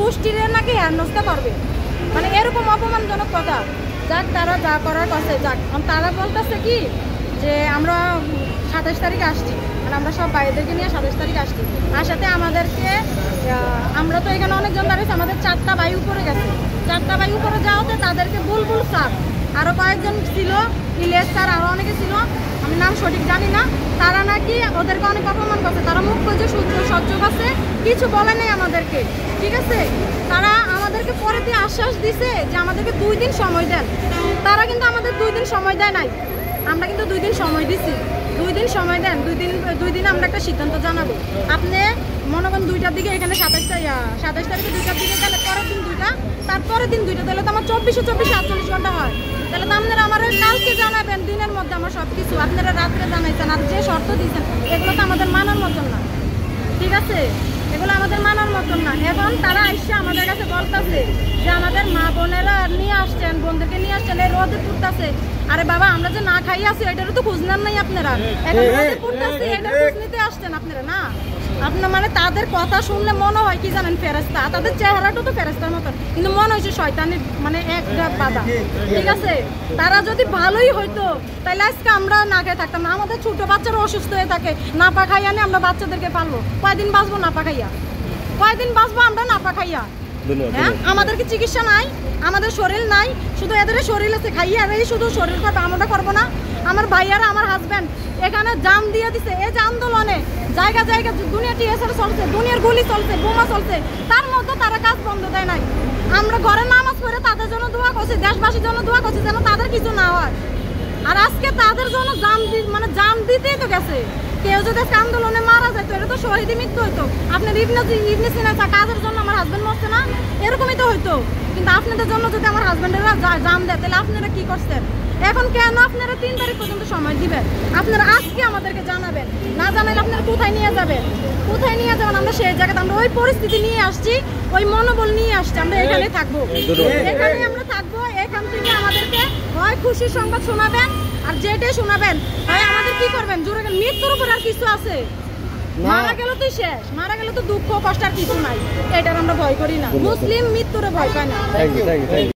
গোষ্ঠীর নাকি হেনস্থা করবে, মানে এরকম অপমানজনক কথা। যাক, তারা যা করার কাছে যাক। তারা বলতেছে কি যে আমরা 27 তারিখে আসছি, মানে আমরা সব বাইরেদেরকে নিয়ে 27 তারিখে আসছি। আসাতে আমাদেরকে, আমরা তো এখানে অনেকজন দাঁড়িয়েছি, আমাদের 4টা ভাই উপরে গেছে। 4টা ভাই উপরে যাওয়াতে তাদেরকে বুলবুল স্যার, আরও কয়েকজন ছিল, ইলিয়াস স্যার, আরও অনেকে ছিল, আমি নাম সঠিক জানি না। তারা নাকি ওদেরকে অনেক অপমান করছে। তারা মুখ খুঁজে সহ্য করছে, কিছু বলে নাই আমাদেরকে, ঠিক আছে। তারা আমাদেরকে পরে দিয়ে আশ্বাস দিছে যে আমাদেরকে 2 দিন সময় দেন। তারা কিন্তু আমাদের 2 দিন সময় দেয় নাই, আমরা কিন্তু 2 দিন সময় দিছি। 2 দিন সময় দেন, 2 দিন আমরা একটা সিদ্ধান্ত জানাবো। আপনি মনে করেন 2টার দিকে এখানে 27 তারিখে 2টার দিকে গেলে পরের দিন 2টা, তারপরের দিন 2টা, তাহলে তো আমার 24 48 ঘন্টা হয়। তাহলে তো আপনারা আমার কালকে জানাবেন, দিনের মধ্যে আমার সব কিছু আপনারা রাত্রে জানাইছেন। আর যে শর্ত দিয়েছেন এগুলো তো আমাদের মানার মতন না, ঠিক আছে, এগুলো আমাদের মানার মতন না। এখন তারা আইসা আমাদের কাছে বলতেছে যে আমাদের মা বোনেরা নিয়ে আসছেন, বোনদেরকে নিয়ে আসছেন, এই রোদে পুড়তেছে। আরে বাবা, আমরা যে না খাই আছি এটারও তো খোঁজ নেন নাই আপনারা। এখন রোদে পুড়তেছে, এটার খোঁজ নিতে আসছেন আপনারা না। আপনার মানে তাদের কথা শুনলে মনে হয় কি জানেন, ফেরেশতা। তাদের চেহারাটা তো ফেরেশতার মতন, কিন্তু মনে হয়েছে শয়তানের মানে একটা বাধা, ঠিক আছে। তারা যদি ভালোই হইতো তাহলে আজকে আমরা না খেয়ে থাকতাম না। আমাদের ছোট বাচ্চারা অসুস্থ হয়ে থাকে, না পা খাইয়া নিয়ে আমরা বাচ্চাদেরকে পারবো। কয়দিন বাঁচবো না পা খাইয়া? কয়দিন বাঁচবো আমরা না পা খাইয়া? হ্যাঁ, আমাদের কি চিকিৎসা নাই? আমাদের শরীর নাই? শুধু এদের শরীর আছে, খাইয়া এরাই শুধু শরীর করবে, আমরা করবো না? আমার ভাইয়ারা, আমার হাজব্যান্ড এখানে জান দিয়ে দিছে। এই যে আন্দোলনে জায়গা জায়গা দুনিয়া টিএসআর চলছে, দুনিয়ার গুলি চলছে, বোমা চলছে, তার মধ্যে তারা কাজ বন্ধ দেয় নাই। আমরা ঘরে নামাজ পড়ে তাদের জন্য দোয়া করছি, দেশবাসীর জন্য দোয়া করছি যেন তাদের কিছু না হয়। আর আজকে তাদের জন্য জান দিতেই তো গেছে। কেউ যদি আন্দোলনে মারা যায় তো এটা তো শহীদ মৃত্যু হইতো। আপনার ইবনে সিনা কাজের জন্য আমার হাজব্যান্ড মরছে না, এরকমই তো হইতো। কিন্তু আপনাদের জন্য যদি আমার হাজব্যান্ডেরা জান দেয় তাহলে আপনারা কি করছেন? এখন কেন আপনারা 3 তারিখ পর্যন্ত সময় দিবেন? আপনারা আজকে আমাদেরকে জানাবেন, না জানালে আপনারা কোথায় নিয়ে যাবেন? কোথায় নিয়ে যাবেন? আমরা সেই জায়গাতে, আমরা ওই পরিস্থিতি নিয়ে আসছি, ওই মনোবল নিয়ে আসছি। আমরা এখানে থাকবো, এখানে আমরা থাকবো। এখান থেকে আমাদেরকে হয় খুশির সংবাদ শোনাবেন, আর যেটাই শোনাবেন হয় আমাদের কি করবেন, জোরে মৃত্যুর উপর আর কিছু আছে? মারা গেল তো শেষ, মারা গেল তো দুঃখ কষ্ট আর কিছু নাই। এটার আমরা ভয় করি না। মুসলিম মৃত্যুরে ভয় পায় না।